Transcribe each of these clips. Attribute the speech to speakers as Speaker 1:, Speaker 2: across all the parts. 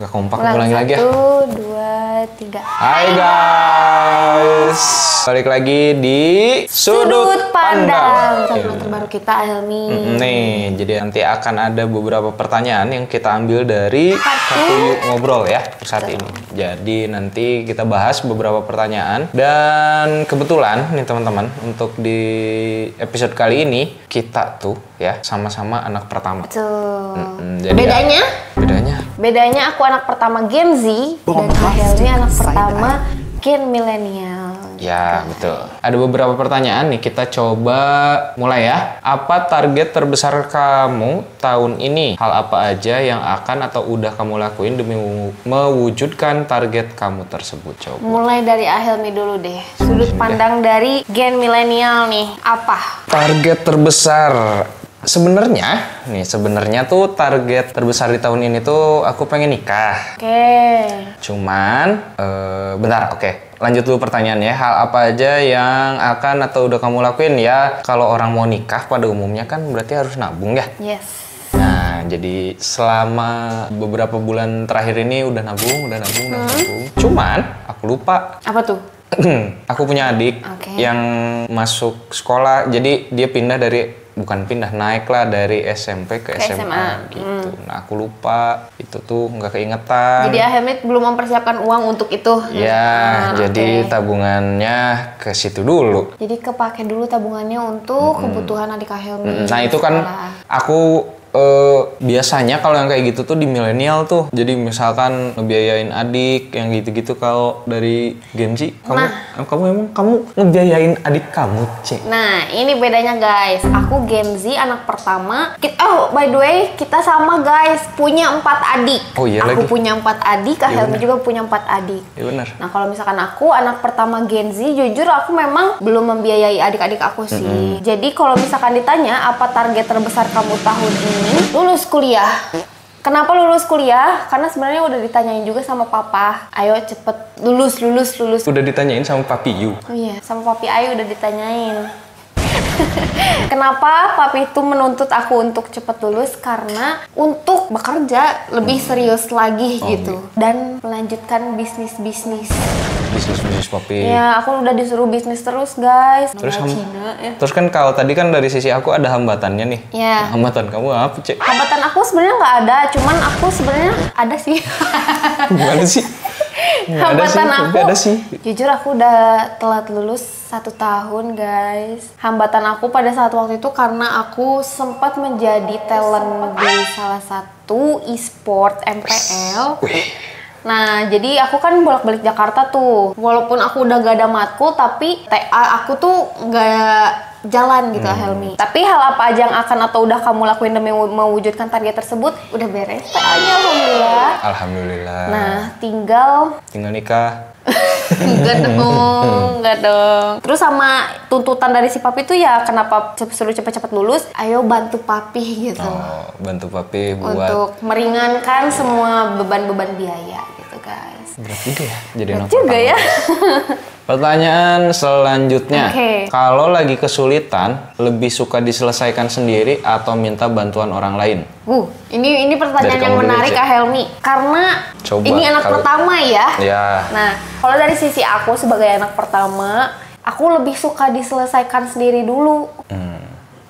Speaker 1: Gak kompak, ulangi lagi ya.
Speaker 2: 1, 2, 3.
Speaker 1: Hai guys, balik lagi di
Speaker 2: Sudut Pandang. Segmen terbaru kita, Helmi.
Speaker 1: Nih, jadi nanti akan ada beberapa pertanyaan yang kita ambil dari Kartu Yuk Ngobrol ya saat ini. Jadi nanti kita bahas beberapa pertanyaan. Dan kebetulan nih teman-teman, untuk di episode kali ini kita tuh ya sama-sama anak pertama.
Speaker 2: Betul.
Speaker 1: Jadi
Speaker 2: Bedanya aku anak pertama Gen Z dan Helmi anak pertama Gen milenial.
Speaker 1: Ya, betul. Ada beberapa pertanyaan nih, kita coba mulai ya. Apa target terbesar kamu tahun ini? Hal apa aja yang akan atau udah kamu lakuin demi mewujudkan target kamu tersebut? Coba.
Speaker 2: Mulai dari Helmi dulu deh. Sudut pandang dari Gen milenial nih, apa?
Speaker 1: Target terbesar. Sebenarnya tuh target terbesar di tahun ini tuh aku pengen nikah.
Speaker 2: Oke.
Speaker 1: Cuman, lanjut dulu pertanyaannya. Hal apa aja yang akan atau udah kamu lakuin ya? Kalau orang mau nikah pada umumnya kan berarti harus nabung ya?
Speaker 2: Yes.
Speaker 1: Nah, jadi selama beberapa bulan terakhir ini udah nabung. Cuman aku lupa.
Speaker 2: Apa tuh?
Speaker 1: Aku punya adik yang masuk sekolah. Jadi dia naiklah dari SMP ke SMA gitu. Nah, aku lupa itu tuh nggak keingetan.
Speaker 2: Jadi Helmi belum mempersiapkan uang untuk itu.
Speaker 1: Ya, jadi tabungannya ke situ dulu.
Speaker 2: Jadi kepake dulu tabungannya untuk kebutuhan adik Helmi.
Speaker 1: Nah, itu kan aku biasanya kalau yang kayak gitu tuh di milenial tuh. Jadi misalkan ngebiayain adik yang gitu-gitu. Kalau dari Gen Z, kamu ngebiayain adik kamu, Cek.
Speaker 2: Nah, ini bedanya guys. Aku Gen Z anak pertama. By the way, kita sama guys, punya 4 adik.
Speaker 1: Oh iya
Speaker 2: aku
Speaker 1: lagi.
Speaker 2: Punya 4 adik, Kak Helmi juga punya 4 adik.
Speaker 1: Iya benar.
Speaker 2: Nah, kalau misalkan aku anak pertama Gen Z, jujur aku memang belum membiayai adik-adik aku sih. Jadi kalau misalkan ditanya apa target terbesar kamu tahun ini? Lulus kuliah. Kenapa lulus kuliah? Karena sebenarnya udah ditanyain juga sama papa. Ayo cepet lulus.
Speaker 1: Udah ditanyain sama papi you.
Speaker 2: Oh iya, sama papi Ayu udah ditanyain. Kenapa papi itu menuntut aku untuk cepet lulus? Karena untuk bekerja lebih serius lagi gitu. Dan melanjutkan bisnis papi. Ya, aku udah disuruh bisnis terus guys.
Speaker 1: Terus kan kalau tadi kan dari sisi aku ada hambatannya nih.
Speaker 2: Ya.
Speaker 1: Nah, hambatan kamu apa, Cek?
Speaker 2: Hambatan aku sebenarnya nggak ada, cuman aku sebenarnya ada sih.
Speaker 1: Gimana sih?
Speaker 2: Hambatan aku, jujur aku udah telat lulus 1 tahun guys. Hambatan aku pada saat waktu itu karena aku sempat menjadi talent di salah satu e-sport MPL. Nah, jadi aku kan bolak-balik Jakarta tuh. Walaupun aku udah gak ada matkul, tapi TA aku tuh gak jalan gitu Helmi. Tapi hal apa aja yang akan atau udah kamu lakuin demi mewujudkan target tersebut? Udah beres TA-nya, alhamdulillah.
Speaker 1: Alhamdulillah.
Speaker 2: Nah, tinggal
Speaker 1: nikah.
Speaker 2: Enggak dong. Terus sama tuntutan dari si papi tuh ya kenapa suruh cepet-cepet lulus? Ayo bantu papi gitu.
Speaker 1: Oh, bantu papi buat
Speaker 2: untuk meringankan semua beban-beban biaya gitu guys.
Speaker 1: Berat juga ya jadi anak
Speaker 2: juga ya.
Speaker 1: Pertanyaan selanjutnya. Kalau lagi kesulitan, lebih suka diselesaikan sendiri atau minta bantuan orang lain?
Speaker 2: Ini pertanyaan yang menarik Kak Helmi. Karena ini anak pertama ya. Nah, kalau dari sisi aku sebagai anak pertama, aku lebih suka diselesaikan sendiri dulu.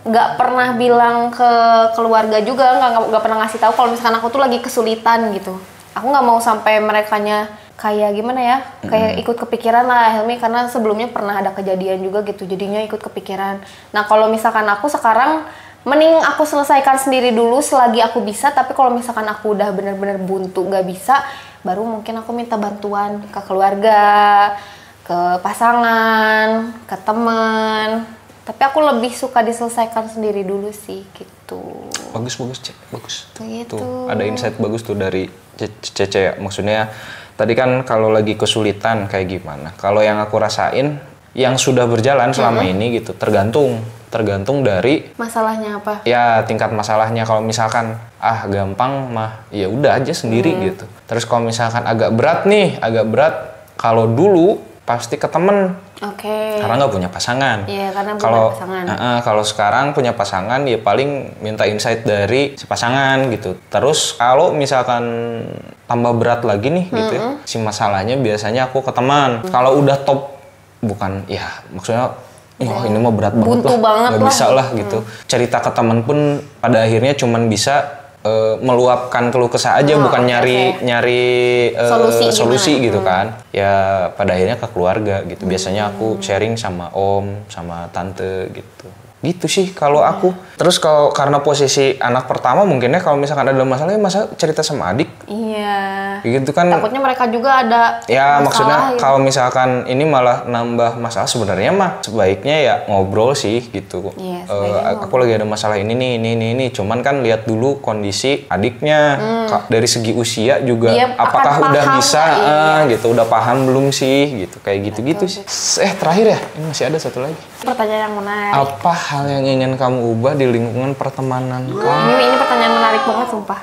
Speaker 2: Nggak pernah bilang ke keluarga juga, nggak pernah ngasih tahu kalau misalkan aku tuh lagi kesulitan gitu. Aku nggak mau sampai merekanya kayak gimana ya, kayak ikut kepikiran lah Helmi, karena sebelumnya pernah ada kejadian juga gitu, jadinya ikut kepikiran. Nah, kalau misalkan aku sekarang mending aku selesaikan sendiri dulu selagi aku bisa, tapi kalau misalkan aku udah bener-bener buntu nggak bisa, baru mungkin aku minta bantuan ke keluarga, ke pasangan, ke teman. Tapi aku lebih suka diselesaikan sendiri dulu sih gitu.
Speaker 1: Bagus Cek, bagus.
Speaker 2: Gitu.
Speaker 1: Tuh, ada insight bagus tuh dari Cece. Maksudnya tadi kan kalau lagi kesulitan kayak gimana? Kalau yang aku rasain yang sudah berjalan selama ini gitu, tergantung dari
Speaker 2: masalahnya apa?
Speaker 1: Ya, tingkat masalahnya. Kalau misalkan gampang mah ya udah aja sendiri gitu. Terus kalau misalkan agak berat, kalau dulu pasti ke temen. Karena nggak punya pasangan.
Speaker 2: Iya, karena punya pasangan.
Speaker 1: Kalau sekarang punya pasangan, ya paling minta insight dari si pasangan gitu. Terus kalau misalkan tambah berat lagi nih gitu ya, si masalahnya biasanya aku ke teman. Kalau udah top, bukan ya maksudnya ini mah berat banget lah, nggak bisa lah gitu. Cerita ke teman pun pada akhirnya cuman bisa meluapkan keluh kesah aja, bukan nyari solusi gitu kan. Ya pada akhirnya ke keluarga gitu. Biasanya aku sharing sama om, sama tante gitu. Gitu sih kalau aku. Terus kalau karena posisi anak pertama mungkinnya kalau misalkan ada masalah ya masa cerita sama adik.
Speaker 2: Iya.
Speaker 1: Gitu kan.
Speaker 2: Takutnya mereka juga ada
Speaker 1: ya maksudnya gitu. Kalau misalkan ini malah nambah masalah, sebenarnya mah sebaiknya ya ngobrol sih gitu.
Speaker 2: Iya,
Speaker 1: aku lagi ada masalah ini. Cuman kan lihat dulu kondisi adiknya. Dari segi usia juga apakah udah bisa gitu, udah paham belum sih gitu, kayak gitu-gitu sih. Terakhir ya, ini masih ada satu lagi.
Speaker 2: Pertanyaan yang menarik.
Speaker 1: Apa hal yang ingin kamu ubah di lingkungan pertemanan kamu?
Speaker 2: Ini pertanyaan menarik banget sumpah.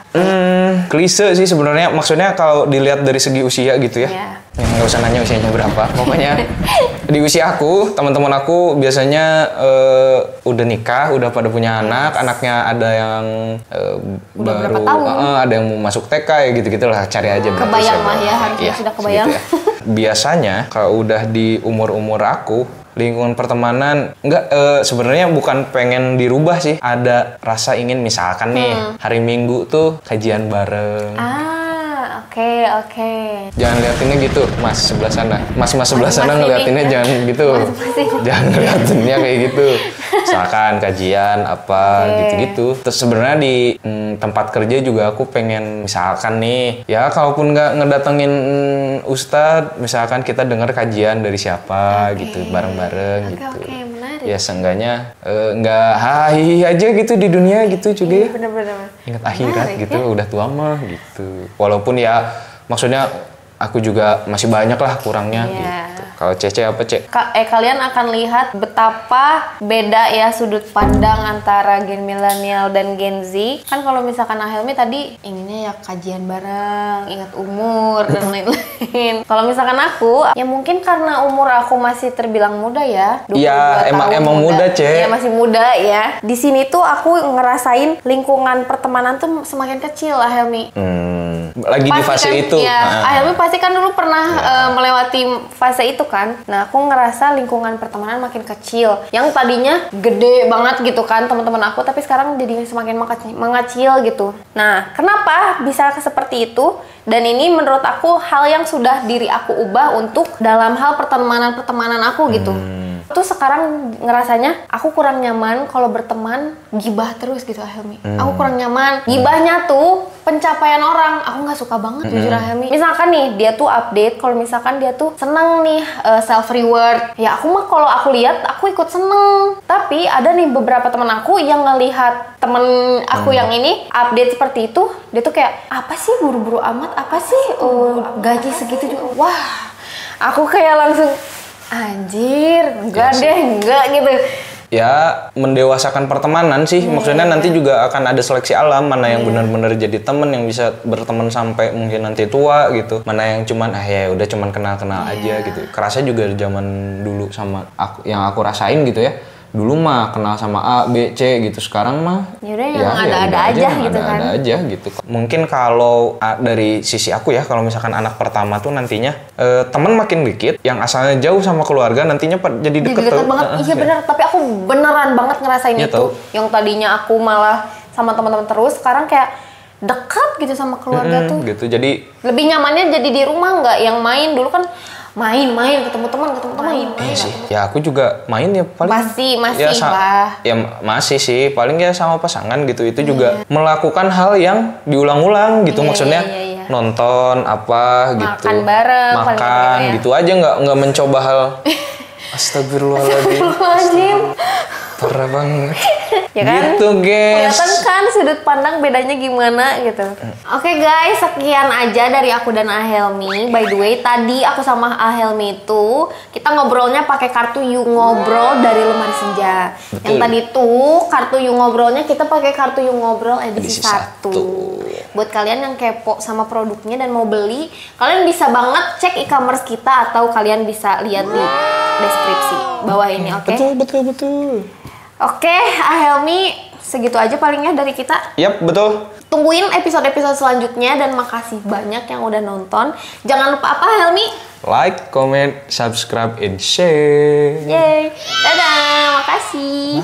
Speaker 1: Klise sih sebenarnya, maksudnya kalau dilihat dari segi usia gitu ya. Ya nggak usah nanya usianya berapa. Pokoknya di usia aku, teman-teman aku biasanya udah nikah, udah pada punya anak, anaknya ada yang baru ada yang mau masuk TK ya gitu-gitulah, cari aja.
Speaker 2: Kebayang lah ya, harusnya sudah kebayang.
Speaker 1: Gitu ya. Biasanya kalau udah di umur-umur aku, lingkungan pertemanan sebenarnya bukan pengen dirubah sih, ada rasa ingin misalkan nih hari Minggu tuh kajian bareng.
Speaker 2: Oke.
Speaker 1: Jangan liatinnya gitu, Mas sebelah sana. Mas sebelah sana ngeliatinnya jangan gitu. Jangan ngeliatinnya kayak gitu. Misalkan kajian apa gitu-gitu. Terus sebenarnya di tempat kerja juga aku pengen misalkan nih, ya kalaupun nggak ngedatengin ustadz, misalkan kita dengar kajian dari siapa gitu bareng-bareng gitu.
Speaker 2: Menarik.
Speaker 1: Ya seenggaknya nggak hahi aja gitu di dunia gitu juga ya.
Speaker 2: Bener-bener.
Speaker 1: Ingat akhirat gitu, udah tua mah gitu. Walaupun ya maksudnya aku juga masih banyak lah kurangnya gitu. Kalau Cece apa, Cek?
Speaker 2: Kalian akan lihat betapa beda ya sudut pandang antara Gen milenial dan Gen Z. Kan kalau misalkan Ahelmi tadi inginnya ya kajian bareng, ingat umur dan lain-lain. Kalau misalkan aku, ya mungkin karena umur aku masih terbilang muda ya.
Speaker 1: Iya, emang muda, Cek.
Speaker 2: Iya, masih muda ya. Di sini tuh aku ngerasain lingkungan pertemanan tuh semakin kecil, Ahelmi.
Speaker 1: Lagi pasti di fase kan, itu.
Speaker 2: Ya, Ahelmi pasti kan dulu pernah melewati fase itu kan. Nah, aku ngerasa lingkungan pertemanan makin kecil. Yang tadinya gede banget gitu kan teman-teman aku, tapi sekarang jadi semakin mengecil gitu. Nah, kenapa bisa seperti itu? Dan ini menurut aku hal yang sudah diri aku ubah untuk dalam hal pertemanan aku gitu. Tuh sekarang ngerasanya aku kurang nyaman kalau berteman gibah terus gitu, Ahelmi. Aku kurang nyaman. Gibahnya tuh pencapaian orang. Aku nggak suka banget jujur, Ahelmi. Misalkan nih dia tuh update, kalau misalkan dia tuh seneng nih self reward. Ya aku mah kalau aku lihat aku ikut seneng. Tapi ada nih beberapa teman aku yang ngelihat temen aku yang ini update seperti itu, dia tuh kayak apa sih buru-buru amat? Apa sih gaji segitu juga? Wah, aku kayak langsung anjir, enggak gitu.
Speaker 1: Ya, mendewasakan pertemanan sih. Maksudnya nanti juga akan ada seleksi alam, mana yang benar-benar jadi teman yang bisa berteman sampai mungkin nanti tua gitu. Mana yang cuman ya udah cuman kenal-kenal aja gitu. Kerasa juga zaman dulu sama aku, yang aku rasain gitu ya. Dulu mah kenal sama A, B, C gitu. Sekarang mah
Speaker 2: yang ada-ada aja gitu kan.
Speaker 1: Ada aja gitu. Mungkin kalau dari sisi aku ya, kalau misalkan anak pertama tuh nantinya teman makin dikit, yang asalnya jauh sama keluarga nantinya jadi deket
Speaker 2: banget. Iya benar, tapi aku beneran banget ngerasain itu. Yang tadinya aku malah sama teman-teman terus, sekarang kayak dekat gitu sama keluarga tuh.
Speaker 1: Gitu. Jadi
Speaker 2: lebih nyamannya jadi di rumah, nggak yang main. Dulu kan main ketemu teman
Speaker 1: sih. Ya aku juga main ya paling
Speaker 2: masih
Speaker 1: ya,
Speaker 2: lah.
Speaker 1: Ya masih sih, paling ya sama pasangan gitu. Itu juga melakukan hal yang diulang-ulang gitu. Maksudnya nonton apa gitu, makan gitu aja, nggak mencoba hal astagfirullahaladzim. Parah banget.
Speaker 2: Ya kan?
Speaker 1: Gitu guys.
Speaker 2: Kelihatan kan sudut pandang bedanya gimana gitu. Oke guys, sekian aja dari aku dan Ahelmi. By the way, tadi aku sama Ahelmi itu kita ngobrolnya pakai kartu You Ngobrol dari Lemari Senja. Betul. Yang tadi tuh kartu You Ngobrolnya kita pakai kartu You Ngobrol edisi 1. Buat kalian yang kepo sama produknya dan mau beli, kalian bisa banget cek e-commerce kita atau kalian bisa lihat di deskripsi bawah ini, oke?
Speaker 1: Betul.
Speaker 2: Oke, Ahelmi, segitu aja palingnya dari kita.
Speaker 1: Yap, betul.
Speaker 2: Tungguin episode-episode selanjutnya dan makasih banyak yang udah nonton. Jangan lupa apa, Helmi?
Speaker 1: Like, comment, subscribe, and share.
Speaker 2: Yeay. Dadah, makasih.